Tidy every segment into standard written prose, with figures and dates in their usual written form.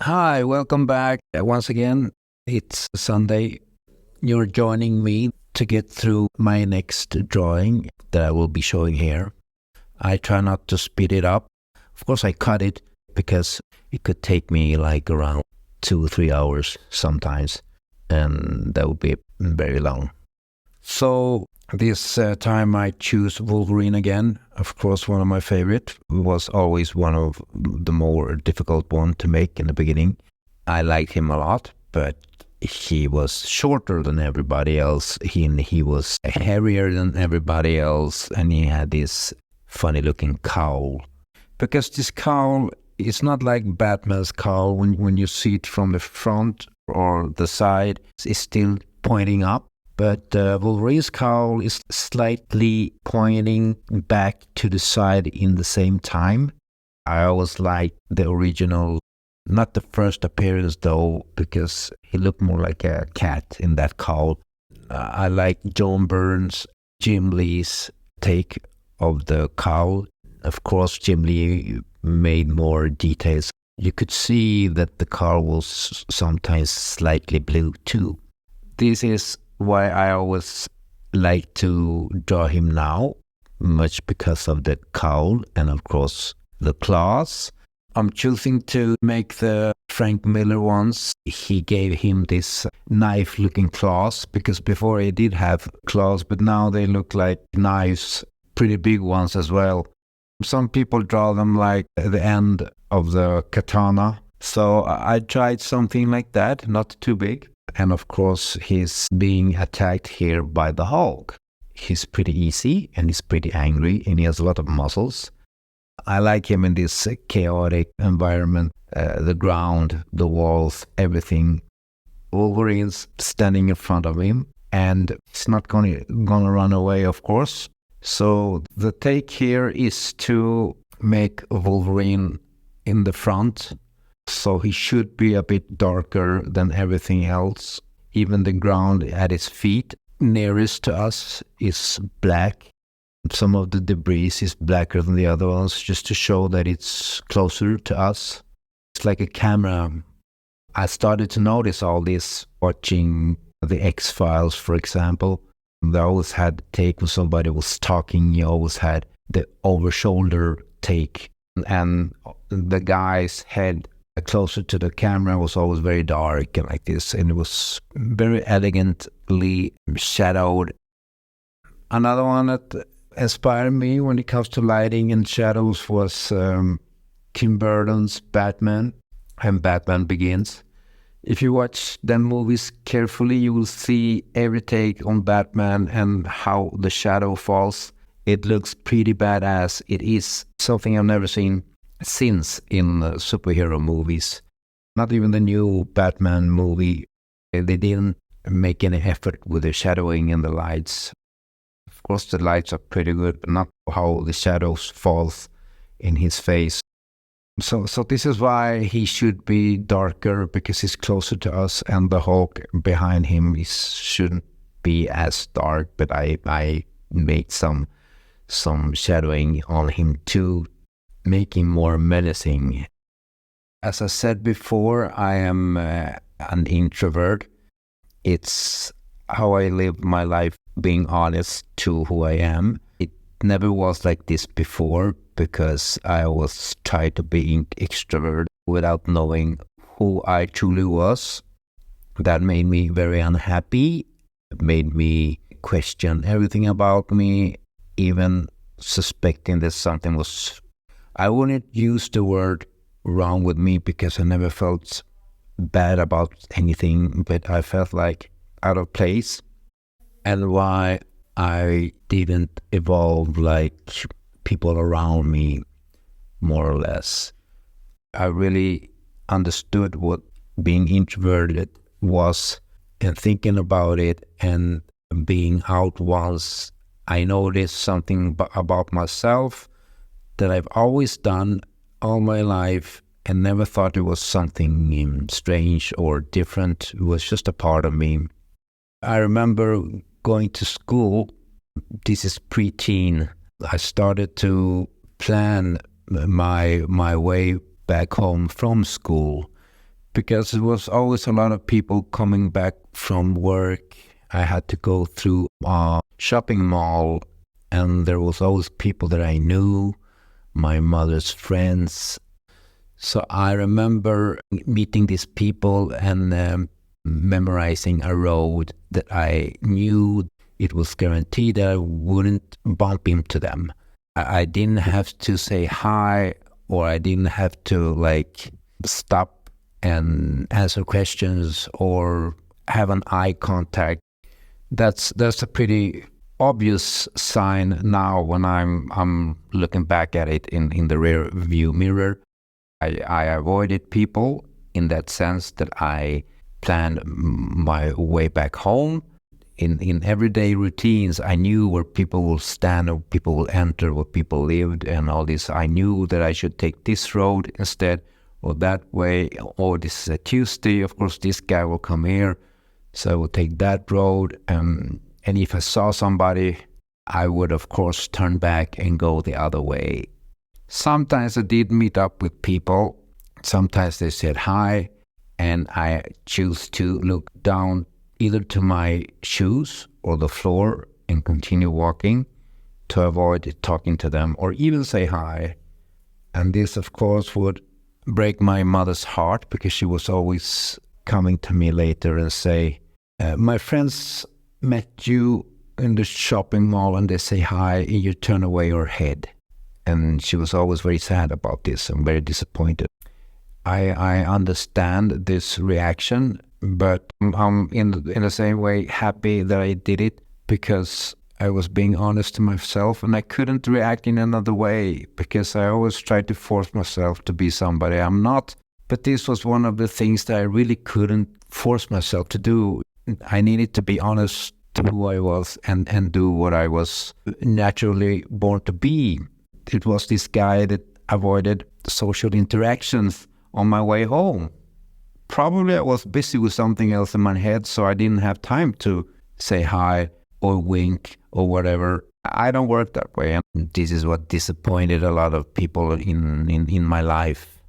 Hi, welcome back. Once again, it's Sunday. You're joining me to get through my next drawing that I will be showing here. I try not to speed it up. Of course, I cut it because it could take me like around 2 or 3 hours sometimes, and that would be very long. So this time I choose Wolverine again. Of course, one of my favorite. It was always one of the more difficult one to make in the beginning. I liked him a lot, but he was shorter than everybody else. He was hairier than everybody else, and he had this funny looking cowl. Because this cowl is not like Batman's cowl when you see it from the front or the side. It's still pointing up. But Wolverine's cowl is slightly pointing back to the side in the same time. I always liked the original, not the first appearance though, because he looked more like a cat in that cowl. I like John Byrne's, Jim Lee's take of the cowl. Of course, Jim Lee made more details. You could see that the cowl was sometimes slightly blue too. This is why I always like to draw him now, much because of the cowl and of course the claws. I'm choosing to make the Frank Miller ones. He gave him this knife-looking claws because before he did have claws, but now they look like knives, pretty big ones as well. Some people draw them like at the end of the katana. So I tried something like that, not too big. And of course, he's being attacked here by the Hulk. He's pretty easy and he's pretty angry and he has a lot of muscles. I like him in this chaotic environment, the ground, the walls, everything. Wolverine's standing in front of him and he's not gonna run away, of course. So the take here is to make Wolverine in the front. So he should be a bit darker than everything else. Even the ground at his feet nearest to us is black. Some of the debris is blacker than the other ones, just to show that it's closer to us. It's like a camera. I started to notice all this watching the X-Files, for example. They always had take when somebody was talking. You always had the over-shoulder take. And the guy's head closer to the camera was always very dark and like this, and it was very elegantly shadowed. Another one that inspired me when it comes to lighting and shadows was Tim Burton's Batman and Batman Begins. If you watch them movies carefully, you will see every take on Batman and how the shadow falls. It looks pretty badass. It is something I've never seen since in superhero movies. Not even the new Batman movie. They didn't make any effort with the shadowing and the lights. Of course, the lights are pretty good, but not how the shadows fall in his face. So this is why he should be darker, because he's closer to us, and the Hulk behind him shouldn't be as dark. But I made some shadowing on him too, make him more menacing. As I said before, I am an introvert. It's how I live my life, being honest to who I am. It never was like this before, because I always tried to be extrovert without knowing who I truly was. That made me very unhappy. It made me question everything about me, even suspecting that something was, I wouldn't use the word wrong with me, because I never felt bad about anything, but I felt like out of place, and why I didn't evolve like people around me, more or less. I really understood what being introverted was, and thinking about it and being out once, I noticed something about myself that I've always done all my life and never thought it was something strange or different. It was just a part of me. I remember going to school. This is pre-teen. I started to plan my way back home from school, because there was always a lot of people coming back from work. I had to go through a shopping mall, and there was always people that I knew, my mother's friends. So I remember meeting these people and memorizing a road that I knew it was guaranteed that I wouldn't bump into them. I didn't have to say hi, or I didn't have to stop and answer questions or have an eye contact. That's a pretty obvious sign now when I'm looking back at it in the rear view mirror. I avoided people in that sense that I planned my way back home. In everyday routines, I knew where people will stand or people will enter, where people lived and all this. I knew that I should take this road instead, or that way, or this is a Tuesday, of course this guy will come here, so I will take that road. And if I saw somebody, I would of course turn back and go the other way. Sometimes I did meet up with people. Sometimes they said hi, and I choose to look down either to my shoes or the floor and continue walking to avoid talking to them or even say hi. And this, of course, would break my mother's heart, because she was always coming to me later and say, my friends met you in the shopping mall and they say hi and you turn away your head. And she was always very sad about this and very disappointed. I understand this reaction, but I'm in the same way happy that I did it, because I was being honest to myself and I couldn't react in another way, because I always tried to force myself to be somebody I'm not. But this was one of the things that I really couldn't force myself to do. I needed to be honest to who I was and do what I was naturally born to be. It was this guy that avoided social interactions on my way home. Probably I was busy with something else in my head, so I didn't have time to say hi or wink or whatever. I don't work that way, and this is what disappointed a lot of people in my life.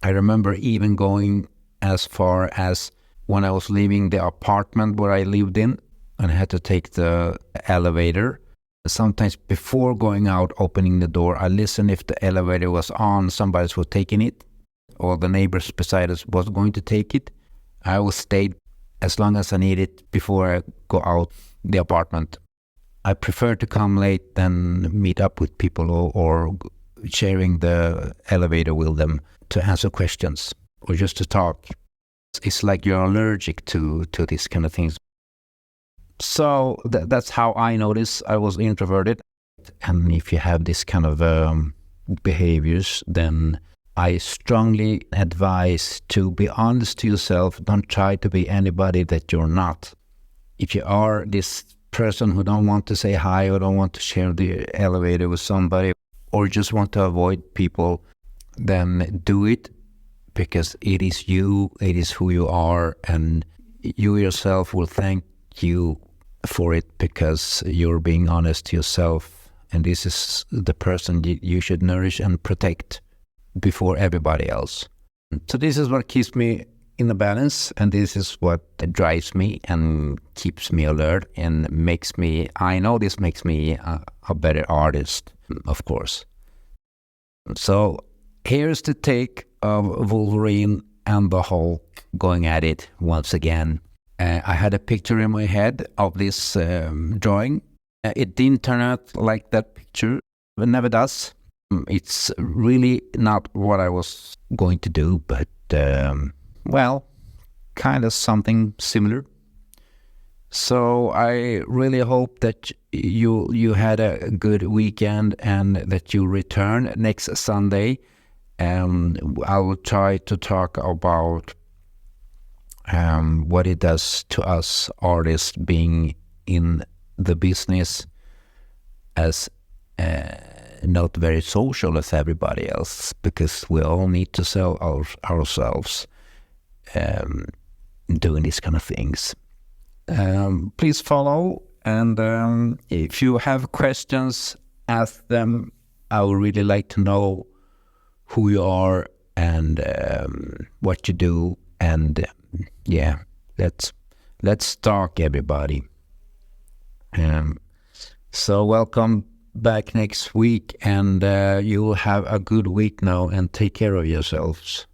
I remember even going as far as when I was leaving the apartment where I lived in and I had to take the elevator. Sometimes before going out, opening the door, I listened if the elevator was on, somebody was taking it, or the neighbors beside us was going to take it. I always stayed as long as I needed before I go out the apartment. I prefer to come late than meet up with people or sharing the elevator with them to answer questions or just to talk. It's like you're allergic to these kind of things. So that's how I noticed I was introverted. And if you have this kind of behaviors, then I strongly advise to be honest to yourself. Don't try to be anybody that you're not. If you are this person who don't want to say hi or don't want to share the elevator with somebody or just want to avoid people, then do it, because it is you, it is who you are, and you yourself will thank you for it, because you're being honest to yourself, and this is the person you should nourish and protect before everybody else. So this is what keeps me in the balance, and this is what drives me and keeps me alert and makes me, I know this makes me a better artist, of course. So here's the take of Wolverine and the Hulk going at it once again. I had a picture in my head of this drawing. It didn't turn out like that picture. It never does. It's really not what I was going to do, but well, kind of something similar. So I really hope that you had a good weekend and that you return next Sunday. I will try to talk about what it does to us artists being in the business as not very social as everybody else, because we all need to sell ourselves doing these kind of things. Please follow, and if you have questions, ask them. I would really like to know who you are and what you do, And yeah, let's talk, everybody. So welcome back next week, and you will have a good week now, and take care of yourselves.